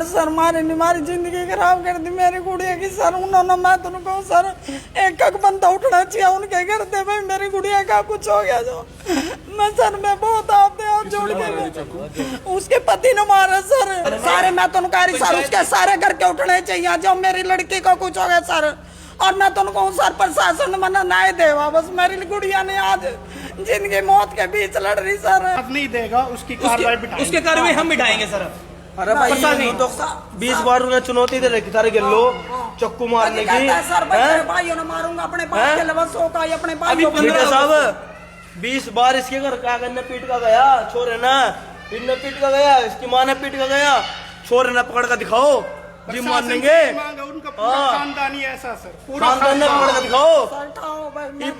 Sir मारी जिंदगी खराब कर दी मेरी गुड़िया की सर। उन्होंने मैं तुम कहूँ सर एक बंदा उठना चाहिए उनके घर दे भाई मेरी गुड़िया का कुछ हो गया जो मैं सर मैं बहुत आप जोड़ के उसके पति ने मारा सर। सारे मैं तुम कह रही सर उसके सारे घर के उठने चाहिए जो मेरी लड़की को कुछ हो गया सर। और मैं तुम कहूँ सर प्रशासन मना न्याय देवा बस मेरी गुड़िया ने आज जिंदगी मौत के बीच लड़ रही सर। नहीं देगा उसकी कार्रवाई उसके कार्रवाई हम बिठाएंगे सर। अरे भाई तो 20 बार उन्हें चुनौती दे रखी थारे लो चक्कू मारने की सर भाइयों ने मारूंगा अपने बाप के लवसों का अपने बाप साहब 20 बार इसके घर का पीट का गया छोरे ना इनने पीट का गया इसकी माँ ने पीट का गया छोरे ने पकड़ का दिखाओ जी मानेंगे उनका पूरा खानदानी ऐसा सर पूरा खानदान ने पकड़ का दिखाओ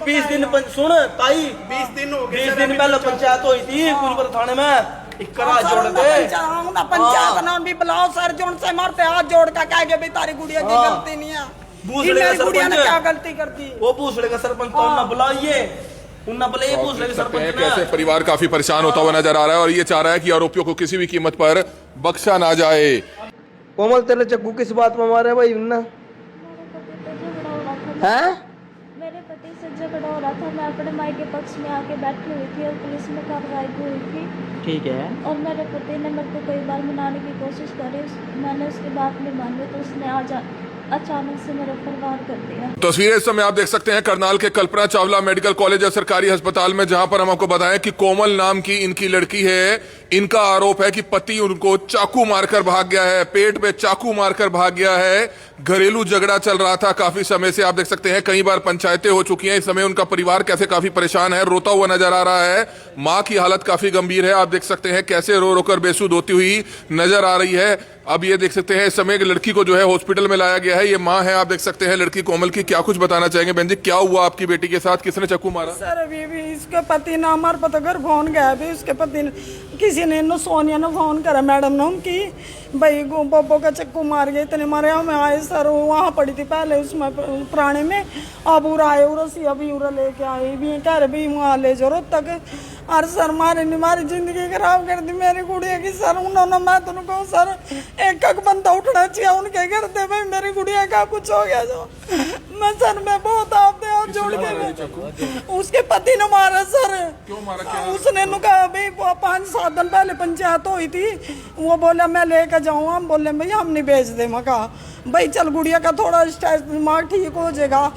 20 दिन सुन ताई 20 दिन हो गए 20 दिन पहले पंचायत हुई थी कुलपुर थाने में इकरा जोड़ दे पंचायत नाम भी बुलाओ सर जोन से मारते हाथ जोड़ का कह के भाई तारी गुड़िया की गलती नहीं है मेरी गुड़िया ने क्या गलती कर दी वो पूछड़े का सरपंच तो ना बुलाइए उन्ना बोले ये पूछ रहे सरपंच कैसे परिवार काफी परेशान होता हुआ नजर आ रहा है और ये चाह रहा है कि आरोपियों को किसी भी कीमत पर बख्शा ना जाए। कोमल तेरे चक्कू किस बात में मारे भाई उन्ना हैं? मेरे पति से झगड़ा हो रहा था। मैं अपने माई के पक्ष में आके बैठी हुई थी और पुलिस में कार्रवाई हुई थी। ठीक है। और मेरे पति ने मेरे को कई बार मनाने की कोशिश करी मैंने उसकी बात नहीं मानी तो उसने आज अचानक से मेरे ऊपर वार कर दिया। तस्वीरें इस समय आप देख सकते हैं करनाल के कल्पना चावला मेडिकल कॉलेज और सरकारी अस्पताल में जहां पर हम आपको बताएं कि कोमल नाम की इनकी लड़की है। इनका आरोप है कि पति उनको चाकू मारकर भाग गया है पेट पे चाकू मारकर भाग गया है। घरेलू झगड़ा चल रहा था काफी समय से। आप देख सकते हैं कई बार पंचायतें हो चुकी हैं। इस समय उनका परिवार कैसे काफी परेशान है रोता हुआ नजर आ रहा है। माँ की हालत काफी गंभीर है। आप देख सकते हैं कैसे रो रोकर बेसुध होती हुई नजर आ रही है। अब ये देख सकते हैं इस समय लड़की को जो है हॉस्पिटल में लाया गया है। ये माँ है आप देख सकते हैं लड़की कोमल की। क्या कुछ बताना चाहेंगे बहन जी क्या हुआ आपकी बेटी के साथ किसने चाकू मारा? सर अभी भी इसके पति ने हमारे पता घर फोन गया अभी उसके पति ने किसी ने सोनिया ने फोन करा मैडम ने उनकी भाई बब्बो का चक्कू मार गए इतने मारे हमें आए सर वहाँ पड़ी थी पहले उसमें पुराने में अब उरा आए उरसी अभी उरा लेके आए भी कह रहे भाई वहाँ ले जाओ तक। अरे सर मारी जिंदगी खराब कर दी मेरी गुड़िया की सर। उन्होंने मैं तुम कहूँ सर एक बंदा उठना चाहिए उनके घर दे भाई मेरी गुड़िया का कुछ हो गया जो मैं सर मैं बहुत आप जोड़ के उसके पति ने मारा सर। क्यों मारा क्या? उसने कहा भाई 5-7 दिन पहले पंचायत हुई थी वो बोला मैं लेकर जाऊँ हम बोले भाई हम नहीं भेज दे मैं कहा भाई चल गुड़िया का थोड़ा दिमाग ठीक हो जाएगा।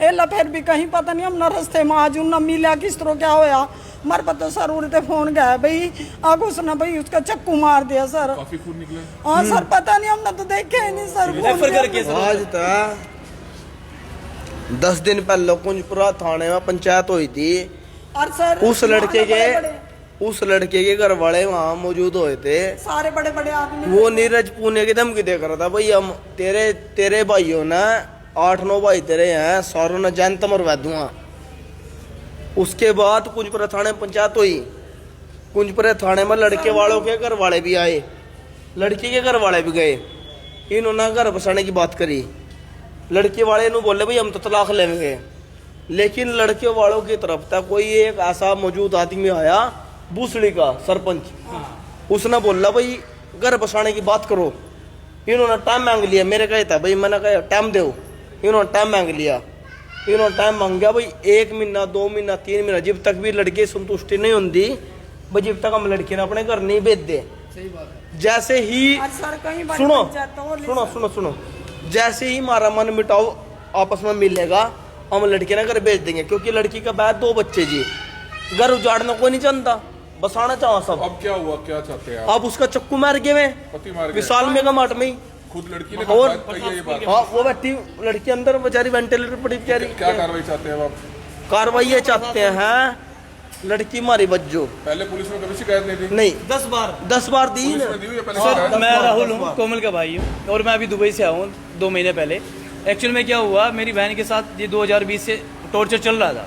एला फिर भी कहीं पता नहीं हम न रस्ते में आज उन मिला किस तरह क्या होया मर पता सर उड़ते फोन गया भाई अब उसने भाई उसका चक्कू मार दिया सर। काफी खून निकला। हाँ सर पता नहीं हमने तो देखे ही नहीं सर। आज तक 10 दिन पहले कुंजपुरा थाने में पंचायत हुई थी और सर उस लड़के के घर वाले वहाँ मौजूद हुए थे। सारे बड़े बड़े आदमी वो नीरज पुणे की धमकी दे रहा था भाई हम तेरे भाइयों ने 8-9 भाई तेरे हैं सारों ने जैन मरवा दूंगा। उसके बाद कुंजपुरा थाने में पंचायत हुई। कुंजपुरा थाने में लड़के वालों के घर वाले भी आए लड़की के घर वाले भी गए। इन्होंने घर बसाने की बात करी। लड़के वाले ने बोले भाई हम तो तलाक लेंगे लेकिन लड़के वालों की तरफ तक कोई एक ऐसा मौजूद आदमी आया भूसड़ी का सरपंच उसने बोला भाई घर बसाने की बात करो। इन्होंने टाइम मांग लिया मेरे कहे था भाई मैंने कहा टाइम दो। इन्होंने टाइम मांग लिया। इन्होंने टाइम मांग गया भाई 1 महीना 2 महीना 3 महीना जब तक भी लड़के संतुष्टि नहीं होती भाई जब तक हम लड़के ने अपने घर नहीं भेज दे। जैसे ही सुनो जैसे ही हमारा मन मिटाओ आपस में मिलेगा हम लड़के ने घर भेज देंगे क्योंकि लड़की का बैद 2 बच्चे जी घर उजाड़ना कोई नहीं चाहता बसाना चाहो सब। अब क्या हुआ क्या चाहते हैं अब उसका चक्कू मार गए विशाल में माट में खुद लड़की ने और ये बात। हाँ वो बैठी लड़की अंदर बेचारी वेंटिलेटर पड़ी बेचारी। क्या कार्रवाई चाहते हैं आप? कार्रवाई ये चाहते हैं लड़की मारी बज्जो। पहले पुलिस में कभी शिकायत नहीं दी? नहीं 10 बार दी ना। सर मैं राहुल हूँ कोमल का भाई हूँ और मैं अभी दुबई से आया हूँ 2 महीने पहले। एक्चुअल में क्या हुआ मेरी बहन के साथ ये 2020 से टॉर्चर चल रहा था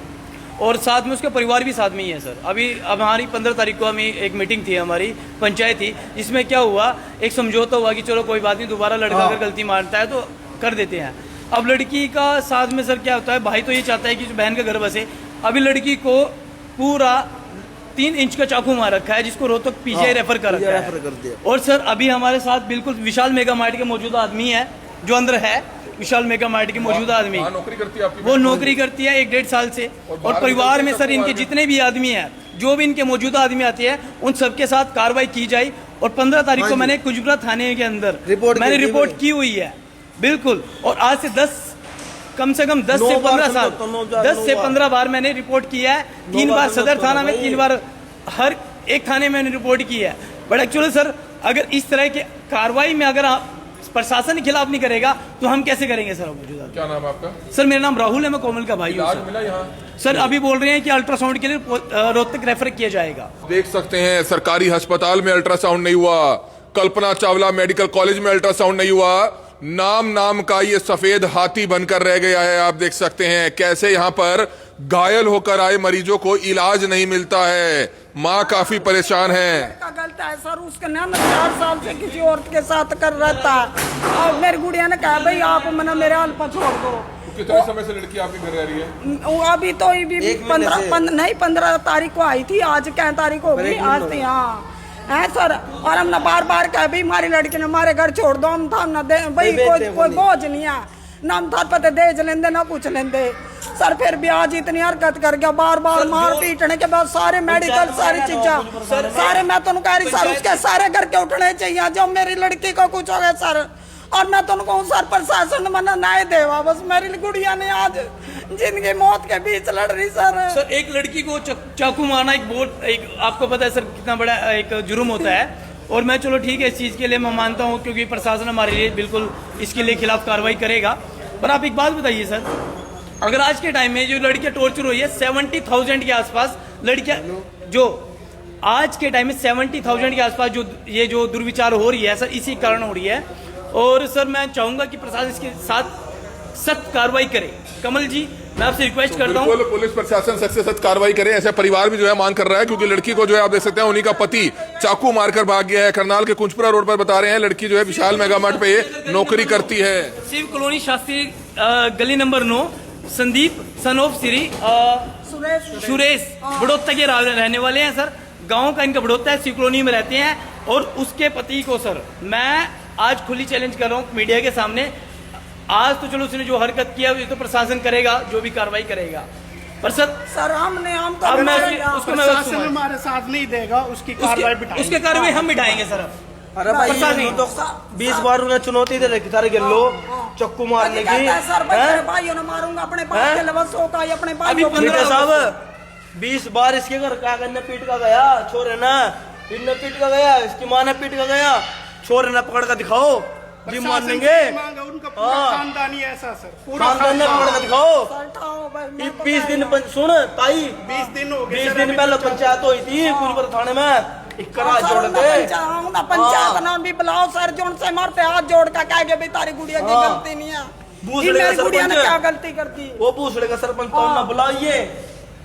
और साथ में उसका परिवार भी साथ में ही है सर। अब हमारी 15 तारीख को हमें एक मीटिंग थी हमारी पंचायत थी जिसमें क्या हुआ एक समझौता हुआ कि चलो कोई बात नहीं दोबारा लड़का अगर गलती मारता है तो कर देते हैं। अब लड़की का साथ में सर क्या होता है भाई तो ये चाहता है कि बहन का घर बसे। अभी लड़की को पूरा 3 इंच का चाकू मार रखा है, जिसको रोहतक पीजीआई रेफर कर रखा रेफर कर है। दिया। और सर अभी हमारे साथ बिल्कुल विशाल मेगा मार्ट के मौजूदा आदमी है, जो अंदर है विशाल मेगा मार्ट के मौजूदा आदमी, वहाँ नौकरी करती है आपकी वो नौकरी करती है 1-1.5 साल से। और परिवार में सर इनके जितने भी आदमी हैं, जो भी इनके मौजूदा आदमी आते हैं, उन सबके साथ कार्रवाई की जाए। और 15 तारीख को मैंने कुजबरा थाने के अंदर मैंने रिपोर्ट की हुई है, बिल्कुल। और आज से कम से कम 10 से 15 साल 10 से 15 बार मैंने रिपोर्ट किया है। 3 बार सदर थाना में, 3 बार हर एक थाने में मैंने रिपोर्ट की है। बट एक्चुअली सर अगर इस तरह की कार्रवाई में अगर प्रशासन के खिलाफ नहीं करेगा तो हम कैसे करेंगे सर? मौजूदा क्या नाम है आपका? सर मेरा नाम राहुल है, मैं कोमल का भाई हूँ इलाज सर। मिला यहाँ? सर अभी बोल रहे हैं कि अल्ट्रासाउंड के लिए रोहतक रेफर किया जाएगा। देख सकते हैं सरकारी अस्पताल में अल्ट्रासाउंड नहीं हुआ, कल्पना चावला मेडिकल कॉलेज में अल्ट्रासाउंड नहीं हुआ, नाम का ये सफेद हाथी बनकर रह गया है। आप देख सकते हैं कैसे यहाँ पर घायल होकर आए मरीजों को इलाज नहीं मिलता है। माँ काफी परेशान है। का गलत है सर, उसके ना 4 साल से किसी औरत के साथ कर रहता है। और मेरी गुड़िया ने कहा भाई आप मना मेरे हाल पर छोड़ दो। कितने समय से लड़की आपके घर रह रही है? वो अभी तो 15 तारीख को आई थी, आज क्या तारीख होगी? आज थी, हाँ है सर। और हमने बार बार कहा भाई हमारी लड़की ने हमारे घर छोड़ दो, हम था ना दे भाई, कोई बोझ नहीं है ना, हम था पता देज लेंदे ना कुछ लेंदे सर। फिर भी आज इतनी हरकत कर गया, बार बार मार पीटने के बाद सारे मेडिकल सारी चीजें सारे, मैं तो कह रही सर उसके सारे घर के उठने चाहिए जो मेरी लड़की को कुछ हो गया सर। और मैं तो कहूँ सर प्रशासन मना न्याय देवा, बस मेरी गुड़िया ने आज जिंदगी मौत के बीच लड़ रही सर। सर एक लड़की को चाकू मारना एक आपको पता है सर कितना बड़ा एक जुर्म होता है। और मैं चलो ठीक है, इस चीज़ के लिए मैं मानता हूँ क्योंकि प्रशासन हमारे लिए बिल्कुल इसके लिए खिलाफ कार्रवाई करेगा। पर आप एक बात बताइए सर, अगर आज के टाइम में जो लड़कियां टॉर्चर हुई है 70,000 के आसपास लड़कियां, जो आज के टाइम में 70,000 के आसपास जो दुर्विचार हो रही है सर, इसी कारण हो रही है। और सर मैं चाहूंगा कि प्रशासन इसके साथ सख्त कार्रवाई करे। कमल जी मैं आपसे रिक्वेस्ट करता हूँ पुलिस प्रशासन सख्त से सख्त कार्रवाई करे, ऐसा परिवार भी जो है मांग कर रहा है। क्योंकि लड़की को जो है आप देख सकते हैं उन्हीं का पति चाकू मारकर भाग गया है। करनाल के कुंजपुरा रोड पर बता रहे हैं लड़की जो है विशाल मेगा मार्ट पे नौकरी करती है। शिव कॉलोनी शास्त्री गली number 9, Sandeep son of Shri Suresh Baroda के रहने वाले हैं सर। गांव का इनका बड़ौदा है, शिव कॉलोनी में रहते हैं। और उसके पति को सर मैं आज खुली चैलेंज कर रहा हूँ मीडिया के सामने। आज तो चलो उसने जो हरकत किया ये तो प्रशासन करेगा, जो भी कार्रवाई करेगा। पर सर हम तो अब मैं उसको प्रशासन हमारे साथ नहीं देगा, उसकी कार्रवाई बिठाएंगे। उसके कार्रवाई हम बिठाएंगे सर। अरे भाई ये तो 20 बार उन्हें चुनौती दे रखी सारे गिल्लो चक्कू मारने की। सर भाइयों ने मारूंगा अपने बाप के लवस होता है अपने भाई को। साहब 20 बार इसके घर क्या करने पीट का गया छोरे ना, इनने पीट का गया, इसकी माँ ने पीट का गया, छोरे ने पकड़ कर दिखाओ जी मान लेंगे। उनका पूरा खानदानी ऐसा सर, पूरा खानदान ने पकड़ कर दिखाओ। 20 दिन सुन ताई, 20 दिन हो गए। 20 दिन पहले पंचायत हुई थी कुजपुरा थाने में, इकरा जोड़ दे पंचायत नाम भी बुलाओ सर, जो उनसे मारते हाथ जोड़ का कह गए भाई तारी गुड़िया की गलती नहीं है, मेरी गुड़िया ने क्या गलती कर दी। वो पूछ लेगा सरपंच तो ना बुलाइए,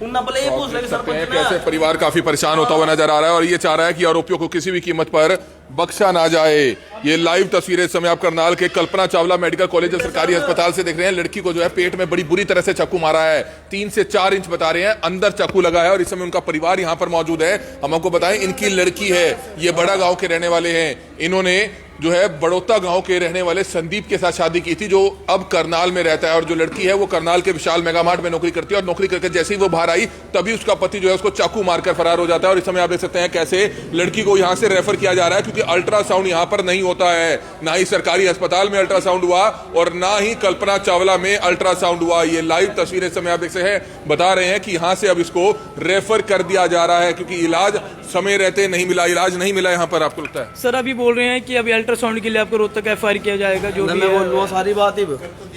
उन्ना बोले ये पूछ लेगा सरपंच ना। कैसे परिवार काफी परेशान होता हुआ नजर आ रहा है और ये चाह रहा है कि आरोपियों को किसी भी कीमत पर बख्शा ना जाए। ये लाइव तस्वीरें इस समय आप करनाल के कल्पना चावला मेडिकल कॉलेज और सरकारी अस्पताल से देख रहे हैं। लड़की को जो है पेट में बड़ी बुरी तरह से चाकू मारा है, 3 से 4 इंच बता रहे हैं अंदर चाकू लगा है। और इस समय उनका परिवार यहाँ पर मौजूद है। हम आपको बताएं इनकी लड़की है, ये बड़ा गांव के रहने वाले हैं। इन्होंने जो है बड़ौदा गांव के रहने वाले संदीप के साथ शादी की थी, जो अब करनाल में रहता है। और जो लड़की है वो करनाल के विशाल मेगा मार्ट में नौकरी करती है। और नौकरी करके जैसे ही वो बाहर आई तभी उसका पति जो है उसको चाकू मारकर फरार हो जाता है। और इस समय आप देख सकते हैं कैसे लड़की को यहाँ से रेफर किया जा रहा है, क्योंकि अल्ट्रासाउंड यहाँ पर नहीं होता है। ना ही सरकारी अस्पताल में अल्ट्रासाउंड हुआ और ना ही कल्पना चावला में अल्ट्रासाउंड हुआ। ये लाइव तस्वीरें इस समय आप देख सकते हैं, बता रहे हैं कि यहाँ से अब इसको रेफर कर दिया जा रहा है, क्योंकि इलाज समय रहते नहीं मिला, इलाज नहीं मिला यहाँ पर। आपको लगता है सर अभी बोल रहे हैं कि अभी अल्ट्रासाउंड के लिए आपको रोहतक FIR किया जाएगा। जो मैं बोल रहा हूँ सारी बात ही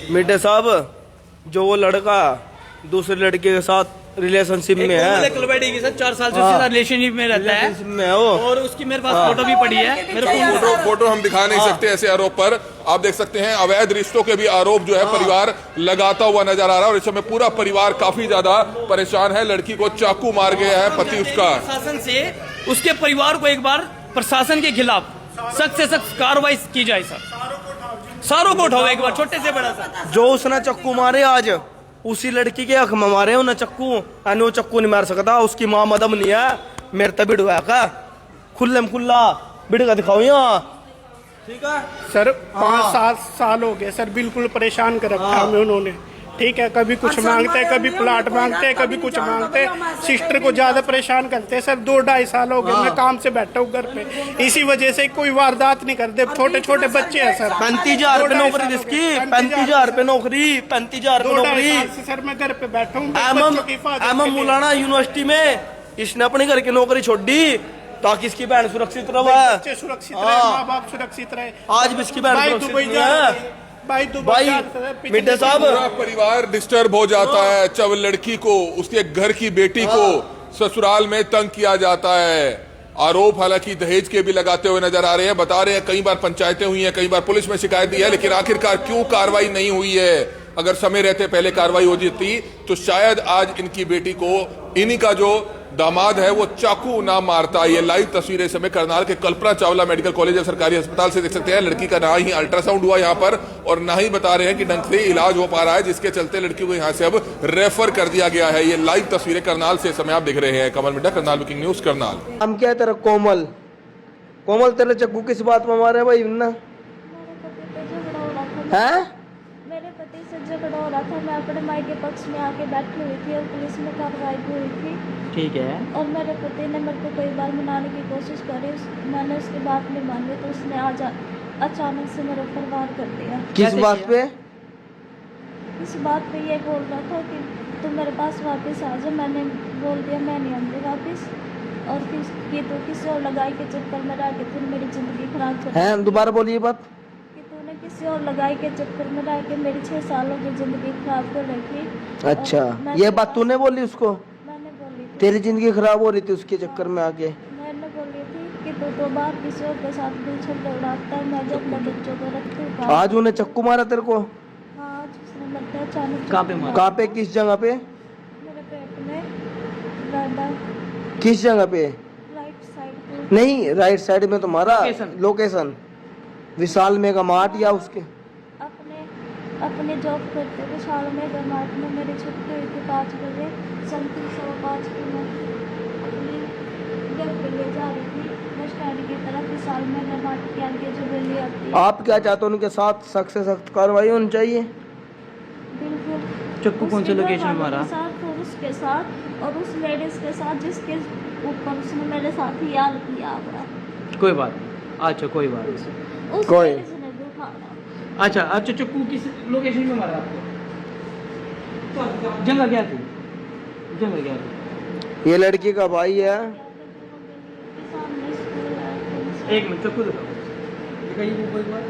मीठे साहब, जो वो लड़का दूसरे लड़के के साथ रिलेशनशिप में है, 4 साल से उसके साथ रिलेशनशिप में रहता है और उसकी मेरे पास फोटो भी पड़ी है। मेरे फोटो हम दिखा नहीं सकते ऐसे आरोप पर। आप देख सकते हैं अवैध रिश्तों के भी आरोप जो है परिवार लगाता हुआ नजर आ रहा है। और इस समय पूरा परिवार काफी ज्यादा परेशान है। लड़की को चाकू मार गया है पति उसका। प्रशासन से उसके परिवार को एक बार प्रशासन के खिलाफ सख्त से सख्त कार्रवाई की जाए सर, सारों को उठाओ एक बार, छोटे से बड़ा सर। जो उसने चक्कू मारे आज उसी लड़की के हक में मारे उन्हें चक्कू, वो चक्कू नहीं मार सकता। उसकी माँ मदम नहीं है, मेरे तो भिड़वा का खुल्ले में खुल्ला भिड़ का दिखाओ यहाँ, ठीक है। सर 5-7 साल हो गए सर, बिल्कुल परेशान कर रखा हमें उन्होंने, ठीक है। कभी कुछ मांगते हैं, कभी प्लाट मांगते हैं, कभी कुछ मांगते हैं। सिस्टर को ज्यादा परेशान करते हैं सर। 2-2.5 साल हो गए मैं काम से बैठा हूँ घर पे, इसी वजह से कोई वारदात नहीं करते। छोटे छोटे बच्चे हैं सर। 35,000 रुपये नौकरी जिसकी, 35,000 रुपये नौकरी, 35,000 रुपये 2-2.5 नौकरी। साल से सर मैं घर पे बैठा हूँ। एमएम मौलाना यूनिवर्सिटी में इसने अपने घर की नौकरी छोड़ दी ताकि इसकी बहन सुरक्षित रहे, बच्चे सुरक्षित रहे, माँ बाप सुरक्षित रहे। आज भी इसकी बहन भाई सुरक्षित दुबई नहीं जा है। रहे हैं। भाई मिड्डे साहब, पूरा परिवार डिस्टर्ब हो जाता है जब लड़की को, उसके घर की बेटी को ससुराल में तंग किया जाता है। आरोप हालांकि दहेज के भी लगाते हुए नजर आ रहे हैं। बता रहे हैं कई बार पंचायतें हुई हैं, कई बार पुलिस में शिकायत दी है, लेकिन आखिरकार क्यों कार्रवाई नहीं हुई है। अगर समय रहते पहले कार्रवाई हो जाती तो शायद आज इनकी बेटी को इन्हीं का जो दामाद है वो चाकू ना मारता। ये लाइव तस्वीरें इस समय करनाल के कल्पना चावला मेडिकल कॉलेज और सरकारी अस्पताल से देख सकते हैं। लड़की का ना ही अल्ट्रासाउंड हुआ यहाँ पर और ना ही बता रहे हैं कि ढंग से इलाज हो पा रहा है, जिसके चलते लड़की को यहाँ से अब रेफर कर दिया गया है। ये लाइव तस्वीरें करनाल से इस समय आप देख रहे हैं। कमल मिड्डा, करनाल ब्रेकिंग न्यूज, करनाल। हम क्या तेरा कोमल, कोमल तेरे चक्कू किस बात में मारे भाई ना मेरे पति से झगड़ा हो रहा था। मैं अपने माई के पक्ष में आके बैठी हुई थी और पुलिस में कार्रवाई हुई थी, ठीक है। और मेरे पति ने मेरे को कई बार मनाने की कोशिश करी। मैंने उसकी बात नहीं मानी तो उसने आज अचानक से मेरे ऊपर वार कर दिया। किस बात पे? इस बात पे ये बोल रहा था कि तुम मेरे पास वापस आ जाओ। मैंने बोल दिया मैं नहीं आऊँगी वापस, और कि तू किसी और लगाई के चक्कर में रह के तूने मेरी ज़िंदगी खराब कर हैं दोबारा बोलिए बात। कि तूने किसी और लगाई के चक्कर में रह के मेरी 6 सालों की ज़िंदगी खराब कर रखी। अच्छा, ये बात तूने बोली उसको? मैंने बोली थी। तेरी जिंदगी खराब हो रही थी उसके चक्कर में आके? मैंने बोली थी कि तू तो बाहर किसी और के साथ दिल छल उड़ाता है। मैं जब अपने बच्चों को रखती हूँ। आज उन्हें चक्कू मारा तेरे को? हाँ, आज उसने लगता है अचानक। कहाँ पे मारा? कहाँ पे, किस जगह पे? मेरे पेट में, दादा, किस जगह पे? राइट साइड पे। नहीं, राइट साइड में तुम्हारा लोकेशन। लोकेशन विशाल मेगा मार्ट या उसके? अपने जॉब करते विशाल मेगा मार्ट में मेरी छुट्टी हुई थी 5 बजे, 5:35 को मैं अपनी घर के लिए जा रही थी बस स्टैंड की तरफ। विशाल मेगा मार्ट के आगे जो गली आती है। आप क्या चाहते हो? उनके साथ सख्त से सख्त कार्रवाई होनी चाहिए। बिल्कुल। चक्कू कौन से उसके लोकेशन में घर मारा? वालों के साथ और उसके साथ और उस लेडीज के साथ जिसके ऊपर उसने मेरे साथ ही यार किया हुआ है। कोई बात नहीं, अच्छा कोई बात नहीं। उस कोई- लेडीज ने भी उठाया। अच्छा अच्छा, चक्कू किस लोकेशन में मारा आपको? जगह क्या थी? जगह क्या थी? ये लड़की का भाई है। सामने स्कूल है। एक मिनट, चक्कू दिखाओ, दिखाइए वो कोई बात।